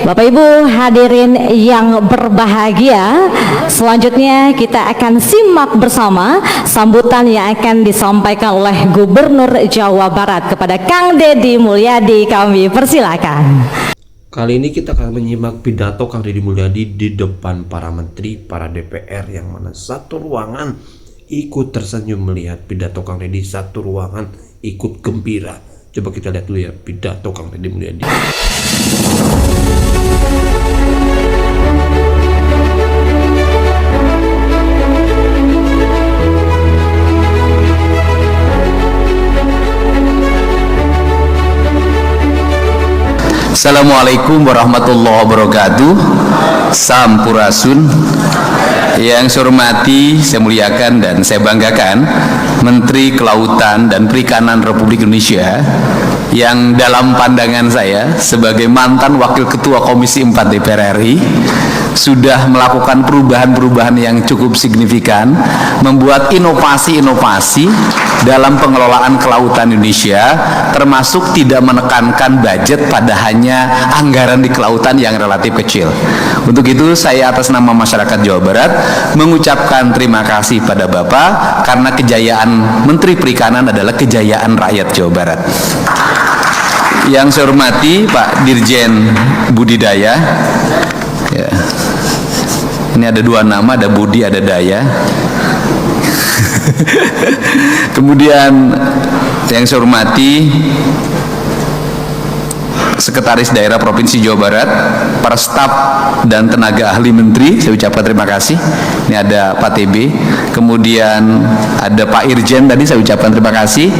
Bapak Ibu hadirin yang berbahagia, selanjutnya kita akan simak bersama sambutan yang akan disampaikan oleh Gubernur Jawa Barat kepada Kang Deddy Mulyadi. Kami persilakan. Kali ini kita akan menyimak pidato Kang Deddy Mulyadi di depan para menteri, para DPR, yang mana satu ruangan ikut tersenyum melihat pidato Kang Deddy, satu ruangan ikut gembira. Coba kita lihat dulu ya pidato Kang Deddy Mulyadi. Assalamualaikum warahmatullahi wabarakatuh. Sampurasun. Yang saya hormati, saya muliakan dan saya banggakan Menteri Kelautan dan Perikanan Republik Indonesia, yang dalam pandangan saya sebagai mantan Wakil Ketua Komisi 4 DPR RI sudah melakukan perubahan-perubahan yang cukup signifikan, membuat inovasi-inovasi dalam pengelolaan kelautan Indonesia, termasuk tidak menekankan budget pada hanya anggaran di kelautan yang relatif kecil. Untuk itu saya atas nama masyarakat Jawa Barat mengucapkan terima kasih pada Bapak, karena kejayaan Menteri Perikanan adalah kejayaan rakyat Jawa Barat. Yang saya hormati Pak Dirjen Budidaya, ya. Ini ada dua nama, ada Budi, ada Daya. Kemudian yang saya hormati Sekretaris Daerah Provinsi Jawa Barat, para staf dan tenaga ahli menteri, saya ucapkan terima kasih. Ini ada Pak TB, kemudian ada Pak Irjen, tadi saya ucapkan terima kasih.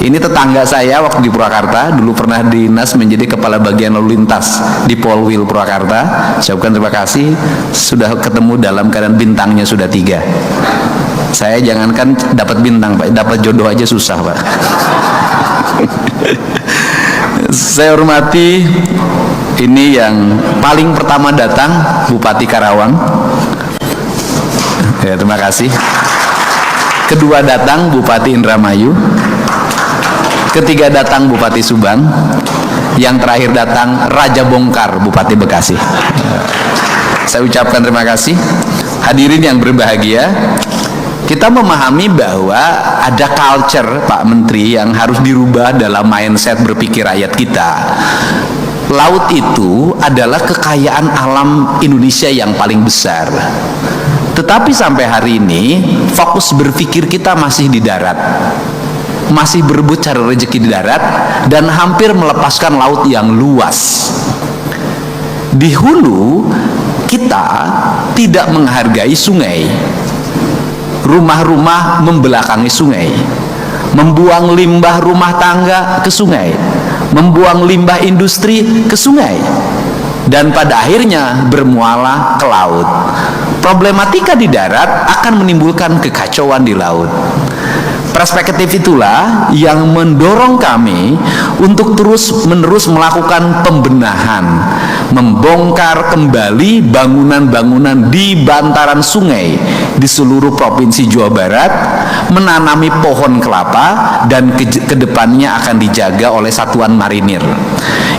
Ini tetangga saya waktu di Purwakarta, dulu pernah dinas menjadi kepala bagian lalu lintas di Polwil Purwakarta. Saya ucapkan terima kasih, sudah ketemu dalam keadaan bintangnya sudah 3. Saya jangankan dapat bintang Pak, dapat jodoh aja susah Pak. Saya hormati ini yang paling pertama datang, Bupati Karawang. Ya, terima kasih. Kedua datang Bupati Indramayu. Ketiga datang Bupati Subang. Yang terakhir datang Raja Bongkar, Bupati Bekasi. Saya ucapkan terima kasih. Hadirin yang berbahagia, kita memahami bahwa ada culture Pak Menteri yang harus dirubah dalam mindset berpikir rakyat kita. Laut itu adalah kekayaan alam Indonesia yang paling besar. Tetapi sampai hari ini fokus berpikir kita masih di darat, masih berebut cari rezeki di darat, dan hampir melepaskan laut yang luas. Di hulu kita tidak menghargai sungai. Rumah-rumah membelakangi sungai, membuang limbah rumah tangga ke sungai, membuang limbah industri ke sungai, dan pada akhirnya bermuara ke laut. Problematika di darat akan menimbulkan kekacauan di laut. Perspektif itulah yang mendorong kami untuk terus-menerus melakukan pembenahan, membongkar kembali bangunan-bangunan di bantaran sungai di seluruh provinsi Jawa Barat, menanami pohon kelapa, dan kedepannya akan dijaga oleh satuan marinir.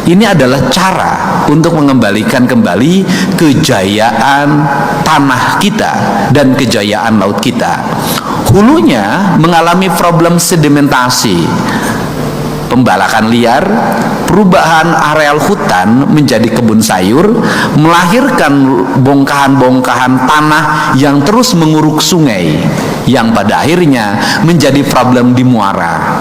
Ini adalah cara untuk mengembalikan kembali kejayaan tanah kita dan kejayaan laut kita. Hulunya mengalami problem sedimentasi, pembalakan liar, perubahan areal hutan menjadi kebun sayur, melahirkan bongkahan-bongkahan tanah yang terus menguruk sungai, yang pada akhirnya menjadi problem di muara.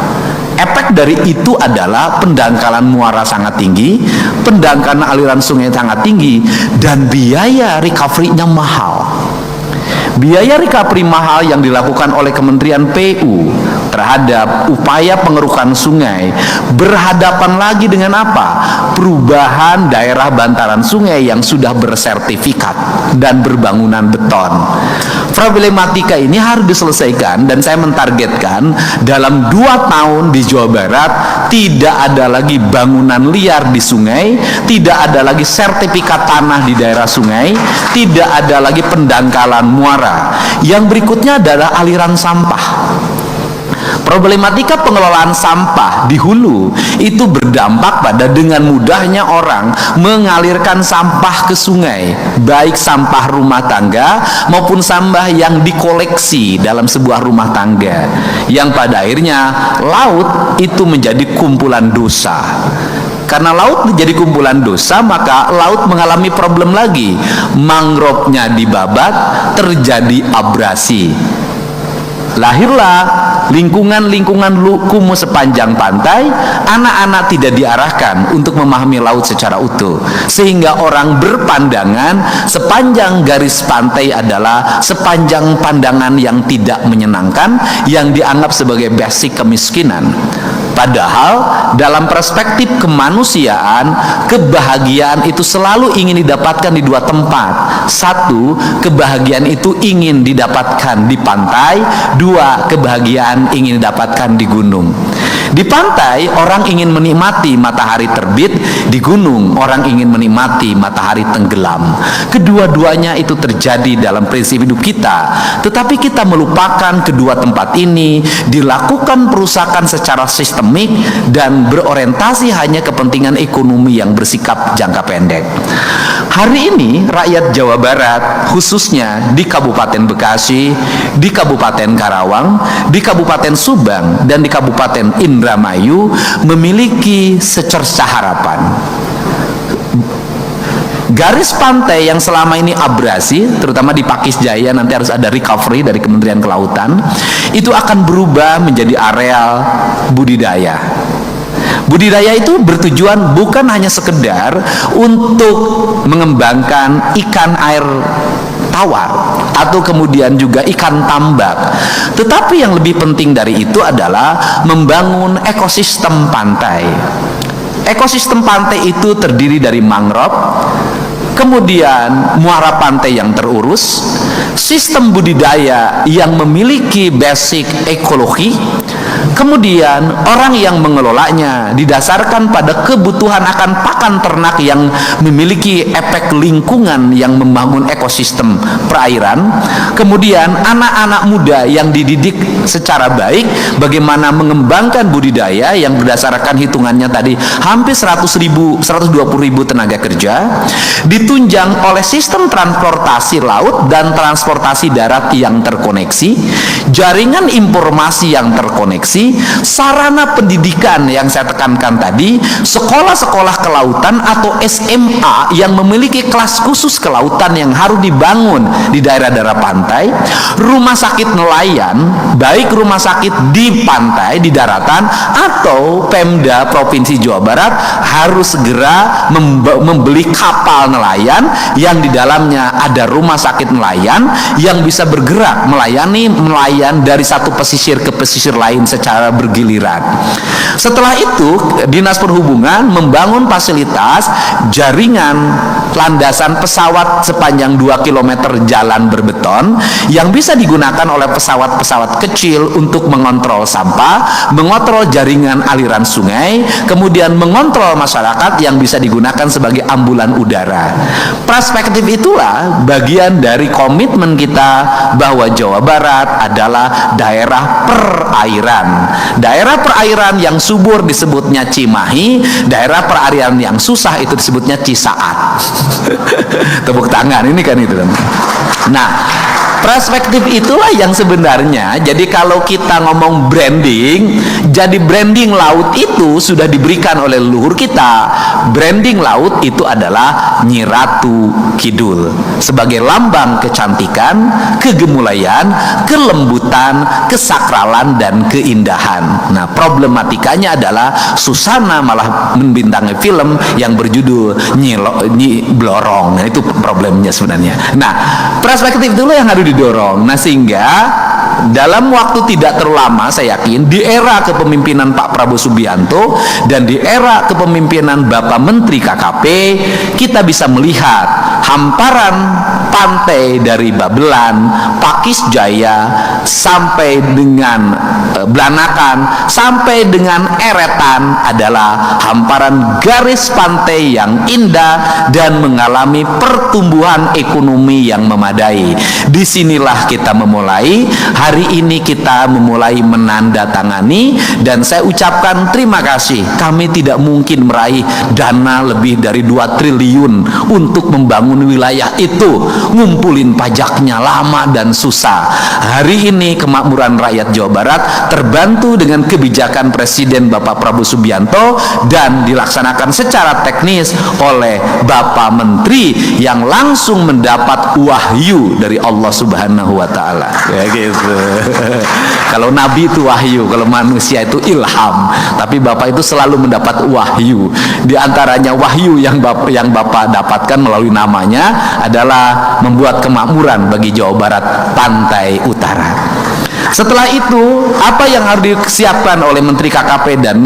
Efek dari itu adalah pendangkalan muara sangat tinggi, pendangkalan aliran sungai sangat tinggi, dan biaya recovery-nya mahal. Biaya recovery mahal yang dilakukan oleh Kementerian PU terhadap upaya pengerukan sungai berhadapan lagi dengan apa? Perubahan daerah bantaran sungai yang sudah bersertifikat dan berbangunan beton. Problematika ini harus diselesaikan, dan saya mentargetkan dalam 2 tahun di Jawa Barat tidak ada lagi bangunan liar di sungai, tidak ada lagi sertifikat tanah di daerah sungai, tidak ada lagi pendangkalan muara. Yang berikutnya adalah aliran sampah. Problematika pengelolaan sampah di hulu itu berdampak pada dengan mudahnya orang mengalirkan sampah ke sungai, baik sampah rumah tangga maupun sampah yang dikoleksi dalam sebuah rumah tangga, yang pada akhirnya laut itu menjadi kumpulan dosa. Karena laut menjadi kumpulan dosa, maka laut mengalami problem lagi. Mangrovenya dibabat, terjadi abrasi. Lahirlah lingkungan-lingkungan kumuh sepanjang pantai. Anak-anak tidak diarahkan untuk memahami laut secara utuh, sehingga orang berpandangan sepanjang garis pantai adalah sepanjang pandangan yang tidak menyenangkan, yang dianggap sebagai basic kemiskinan. Padahal dalam perspektif kemanusiaan, kebahagiaan itu selalu ingin didapatkan di dua tempat. Satu, kebahagiaan itu ingin didapatkan di pantai. Dua, kebahagiaan ingin didapatkan di gunung. Di pantai, orang ingin menikmati matahari terbit. Di gunung, orang ingin menikmati matahari tenggelam. Kedua-duanya itu terjadi dalam prinsip hidup kita. Tetapi kita melupakan kedua tempat ini, dilakukan perusakan secara sistemik dan berorientasi hanya kepentingan ekonomi yang bersikap jangka pendek. Hari ini, rakyat Jawa Barat, khususnya di Kabupaten Bekasi, di Kabupaten Karawang, di Kabupaten Subang, dan di Kabupaten Indramayu memiliki secercah harapan. Garis pantai yang selama ini abrasi, terutama di Pakis Jaya, nanti harus ada recovery dari Kementerian Kelautan, itu akan berubah menjadi areal budidaya. Budidaya itu bertujuan bukan hanya sekedar untuk mengembangkan ikan air tawar atau kemudian juga ikan tambak, tetapi yang lebih penting dari itu adalah membangun ekosistem pantai. Ekosistem pantai itu terdiri dari mangrove, kemudian muara pantai yang terurus, sistem budidaya yang memiliki basic ekologi, kemudian orang yang mengelolanya didasarkan pada kebutuhan akan pakan ternak yang memiliki efek lingkungan yang membangun ekosistem perairan, kemudian anak-anak muda yang dididik secara baik bagaimana mengembangkan budidaya yang berdasarkan hitungannya tadi hampir 120.000 tenaga kerja, ditunjang oleh sistem transportasi laut dan transportasi darat yang terkoneksi, jaringan informasi yang terkoneksi, sarana pendidikan yang saya tekankan tadi, sekolah-sekolah kelautan atau SMA yang memiliki kelas khusus kelautan yang harus dibangun di daerah-daerah pantai, rumah sakit nelayan, baik rumah sakit di pantai, di daratan, atau Pemda Provinsi Jawa Barat harus segera membeli kapal nelayan yang di dalamnya ada rumah sakit nelayan yang bisa bergerak melayani nelayan dari satu pesisir ke pesisir lain secara bergiliran. Setelah itu, Dinas Perhubungan membangun fasilitas jaringan landasan pesawat sepanjang 2 km jalan berbeton yang bisa digunakan oleh pesawat-pesawat kecil untuk mengontrol sampah, mengontrol jaringan aliran sungai, kemudian mengontrol masyarakat yang bisa digunakan sebagai ambulan udara. Perspektif itulah bagian dari komitmen kita bahwa Jawa Barat adalah daerah perairan. Daerah perairan yang subur disebutnya Cimahi, daerah perairan yang susah itu disebutnya Cisaat. Tepuk tangan ini kan itu. Nah, perspektif itulah yang sebenarnya, jadi kalau kita ngomong branding, jadi branding laut itu sudah diberikan oleh leluhur kita. Branding laut itu adalah Nyi Ratu Kidul sebagai lambang kecantikan, kegemulaian, kelembutan, kesakralan, dan keindahan. Nah, problematikanya adalah Susana malah membintangi film yang berjudul Nyi Blorong. Nah, itu problemnya sebenarnya. Nah, perspektif dulu yang harus didorong. Nah, sehingga dalam waktu tidak terlalu lama, saya yakin di era kepemimpinan Pak Prabowo Subianto dan di era kepemimpinan Bapak Menteri KKP, kita bisa melihat hamparan pantai dari Babelan, Pakis Jaya, sampai dengan Blanakan, sampai dengan Eretan adalah hamparan garis pantai yang indah dan mengalami pertumbuhan ekonomi yang memadai. Disinilah kita memulai. Hari ini kita memulai menandatangani, dan saya ucapkan terima kasih. Kami tidak mungkin meraih dana lebih dari 2 triliun untuk membangun wilayah itu. Ngumpulin pajaknya lama dan susah. Hari ini kemakmuran rakyat Jawa Barat terbantu dengan kebijakan Presiden Bapak Prabowo Subianto dan dilaksanakan secara teknis oleh Bapak Menteri yang langsung mendapat wahyu dari Allah Subhanahu wa taala. Ya gitu. Kalau nabi itu wahyu, kalau manusia itu ilham. Tapi Bapak itu selalu mendapat wahyu. Di antaranya wahyu yang Bapak dapatkan melalui namanya adalah membuat kemakmuran bagi Jawa Barat pantai utara. Setelah itu, apa yang harus disiapkan oleh Menteri KKP dan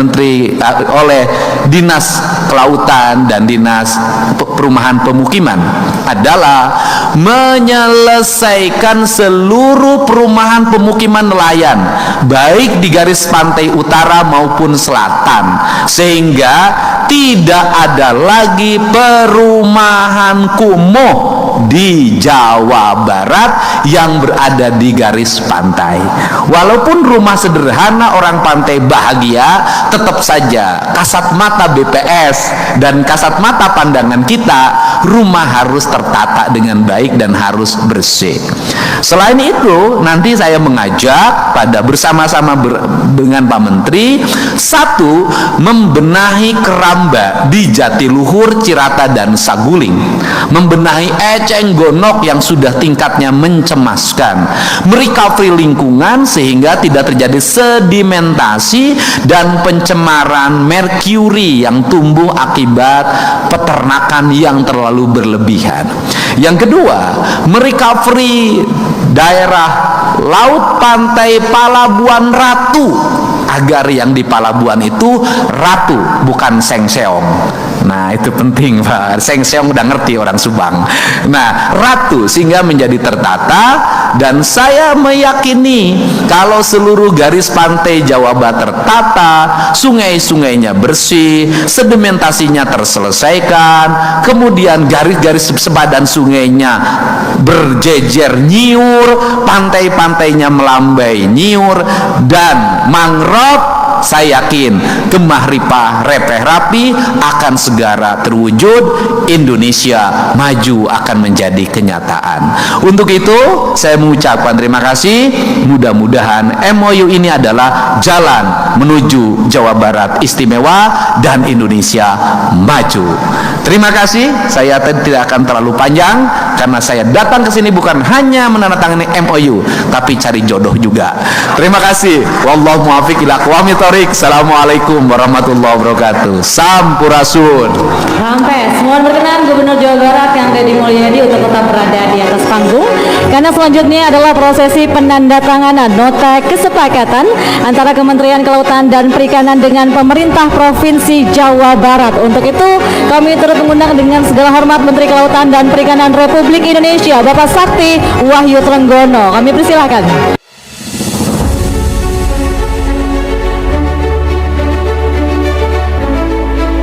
oleh Dinas Kelautan dan Dinas Perumahan Pemukiman adalah menyelesaikan seluruh perumahan pemukiman nelayan, baik di garis pantai utara maupun selatan, sehingga tidak ada lagi perumahan kumuh di Jawa Barat yang berada di garis pantai. Walaupun rumah sederhana orang pantai bahagia, tetap saja kasat mata BPS dan kasat mata pandangan kita, rumah harus tertata dengan baik dan harus bersih. Selain itu, nanti saya mengajak pada bersama-sama dengan Pak Menteri, satu, membenahi keramba di Jatiluhur, Cirata, dan Saguling, membenahi eceng gondok yang sudah tingkatnya mencemaskan, merecovery lingkungan sehingga tidak terjadi sedimentasi dan pencemaran merkuri yang tumbuh akibat peternakan yang terlalu berlebihan. Yang kedua, merecovery daerah laut pantai Palabuhan Ratu agar yang di Palabuhan itu ratu, bukan sengseong. Nah, itu penting, Pak. Sengseong udah ngerti orang Subang. Nah, ratu, sehingga menjadi tertata. Dan saya meyakini kalau seluruh garis pantai Jawa Barat tertata, sungai-sungainya bersih, sedimentasinya terselesaikan, kemudian garis-garis sepadan sungainya berjejer nyiur, pantai-pantainya melambai nyiur, dan mangrove, saya yakin Gemah Ripah Repeh Rapi akan segera terwujud. Indonesia maju akan menjadi kenyataan. Untuk itu saya mengucapkan terima kasih. Mudah-mudahan MOU ini adalah jalan menuju Jawa Barat istimewa dan Indonesia maju. Terima kasih. Saya tidak akan terlalu panjang karena saya datang ke sini bukan hanya menandatangani MOU, tapi cari jodoh juga. Terima kasih. Wallahu muwaffiq ila aqwamit thoriq. Assalamualaikum warahmatullahi wabarakatuh. Sampurasun. Rampes, mohon berkenan Gubernur Jawa Barat yang Deddy Mulyadi untuk tetap berada di atas panggung, karena selanjutnya adalah prosesi penandatanganan nota kesepakatan antara Kementerian Kelautan dan Perikanan dengan pemerintah Provinsi Jawa Barat. Untuk itu kami turut mengundang dengan segala hormat Menteri Kelautan dan Perikanan Republik Indonesia, Bapak Sakti Wahyu Trenggono. Kami persilakan.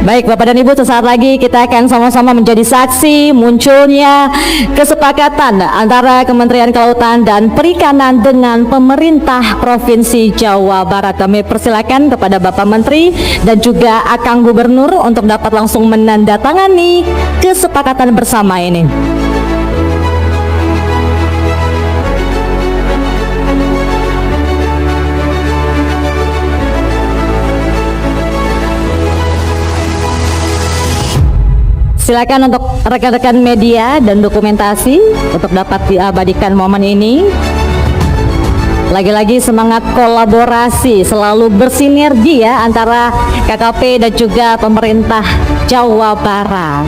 Baik Bapak dan Ibu, sesaat lagi kita akan sama-sama menjadi saksi munculnya kesepakatan antara Kementerian Kelautan dan Perikanan dengan pemerintah Provinsi Jawa Barat. Kami persilakan kepada Bapak Menteri dan juga Akang Gubernur untuk dapat langsung menandatangani kesepakatan bersama ini. Silakan untuk rekan-rekan media dan dokumentasi untuk dapat diabadikan momen ini. Lagi-lagi semangat kolaborasi, selalu bersinergi ya antara KKP dan juga pemerintah Jawa Barat.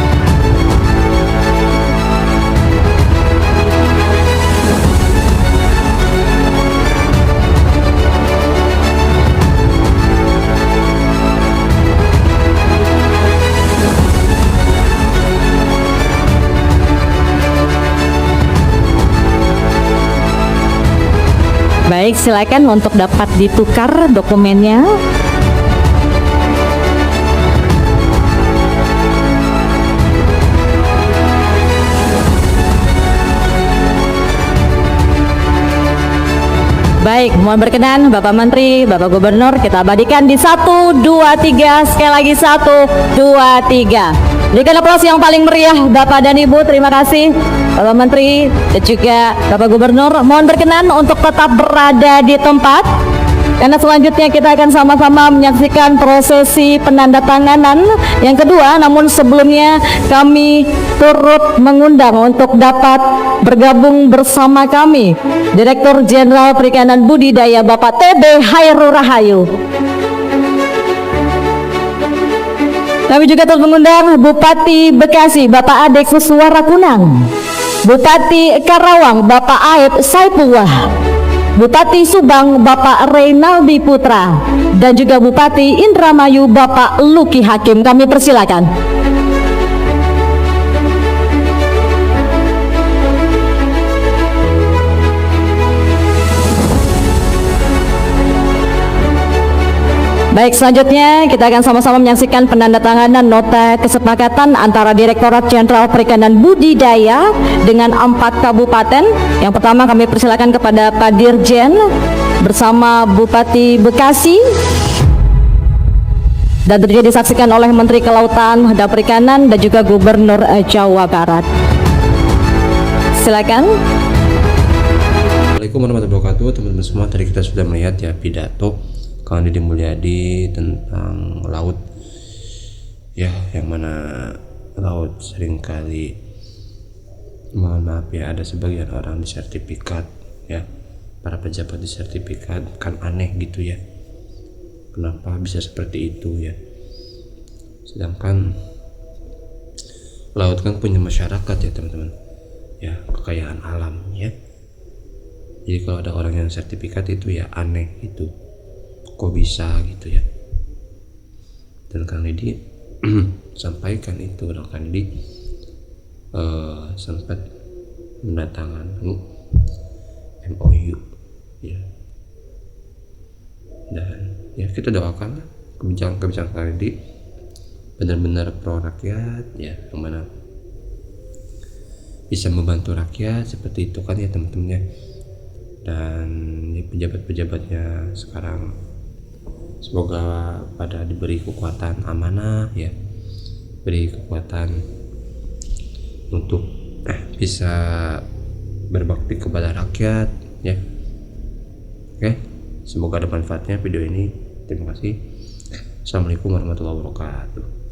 Baik, silakan untuk dapat ditukar dokumennya. Baik, mohon berkenan Bapak Menteri, Bapak Gubernur, kita abadikan di 1, 2, 3, sekali lagi 1, 2, 3. Berikan aplaus yang paling meriah Bapak dan Ibu, terima kasih Bapak Menteri dan juga Bapak Gubernur. Mohon berkenan untuk tetap berada di tempat, karena selanjutnya kita akan sama-sama menyaksikan prosesi penandatanganan yang kedua. Namun sebelumnya kami turut mengundang untuk dapat bergabung bersama kami Direktur Jenderal Perikanan Budidaya Bapak TB Hairul Rahayu. Kami juga turut mengundang Bupati Bekasi Bapak Adek Suswara Kunang, Bupati Karawang Bapak Aib Saipullah, Bupati Subang Bapak Reynaldi Putra, dan juga Bupati Indramayu Bapak Luki Hakim. Kami persilakan. Baik, selanjutnya kita akan sama-sama menyaksikan penandatanganan nota kesepakatan antara Direktorat Jenderal Perikanan Budidaya dengan 4 kabupaten. Yang pertama kami persilakan kepada Pak Dirjen bersama Bupati Bekasi, dan tentunya disaksikan oleh Menteri Kelautan dan Perikanan dan juga Gubernur Jawa Barat. Silakan. Assalamualaikum warahmatullahi wabarakatuh, teman-teman semua. Tadi kita sudah melihat ya pidato Kang Deddy Mulyadi tentang laut, ya, yang mana laut seringkali, mohon maaf ya, ada sebagian orang disertifikat, ya, para pejabat disertifikat, kan aneh gitu ya, kenapa bisa seperti itu ya, sedangkan laut kan punya masyarakat ya teman-teman, ya, kekayaan alam ya. Jadi kalau ada orang yang sertifikat itu ya aneh gitu, kok bisa gitu ya. Dan Kang Deddy sampaikan itu, dan Kang Deddy sempat mendatangani MOU ya, dan ya kita doakan kebijakan Kang Deddy benar-benar pro rakyat ya, yang mana bisa membantu rakyat seperti itu kan ya teman-teman ya. Dan ya, pejabat-pejabatnya sekarang semoga pada diberi kekuatan amanah ya, beri kekuatan untuk bisa berbakti kepada rakyat ya. Oke, semoga ada manfaatnya video ini. Terima kasih. Assalamualaikum warahmatullahi wabarakatuh.